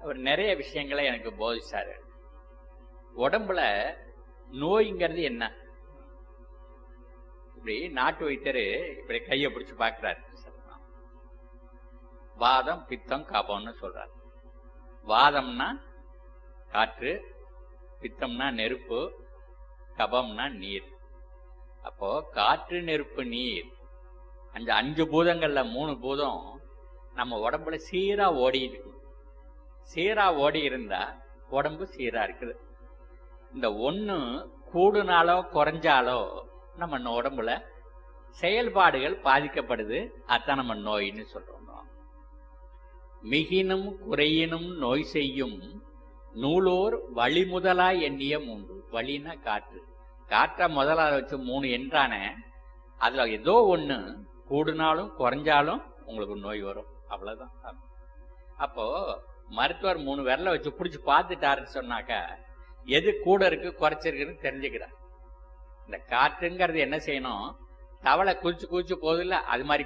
அவர் நிறைய விஷயங்களை எனக்கு போதிச்சாரு. உடம்புல நோய்ங்கிறது என்ன? இப்படி நாட்டு வைத்தியர் இப்படி கையை பிடிச்சு பாக்குறாரு. வாதம், பித்தம், கபம்னு சொல்றாரு. வாதம்னா காற்று, பித்தம்னா நெருப்பு, கபம்னா நீர். அப்போ காற்று, நெருப்பு, நீர், அந்த 5 பூதங்கள்ல 3 பூதம் நம்ம உடம்புல சீரா ஓடி இருக்கு. சீரா ஓடி இருந்தா உடம்பு சீரா இருக்குது. இந்த ஒண்ணு கூடுனாலோ குறைஞ்சாலோ நம்ம உடம்புல செயல்பாடுகள் பாதிக்கப்படுது. அதான் நம்ம நோயின்னு சொல்றோம். மிகினும் குறையினும் நோய் செய்யும் நூலோர் வழி முதலா எண்ணிய 3. வழின்னா காற்று. காற்றை முதலா வச்சு 3 என்றானே, அதுல ஏதோ ஒண்ணு கூடுனாலும் குறைஞ்சாலும் உங்களுக்கு நோய் வரும். அவ்வளவுதான். அப்போ மருத்துவர் 3 விரல வச்சு பிடிச்சி பார்த்துட்டாருன்னு சொன்னாக்கா எது கூட இருக்கு குறைச்சிருக்குன்னு தெரிஞ்சுக்கிறார். இந்த காற்றுங்கிறது என்ன செய்யணும்? தவளை குதிச்சு குதிச்சு போகுது இல்ல, அது மாதிரி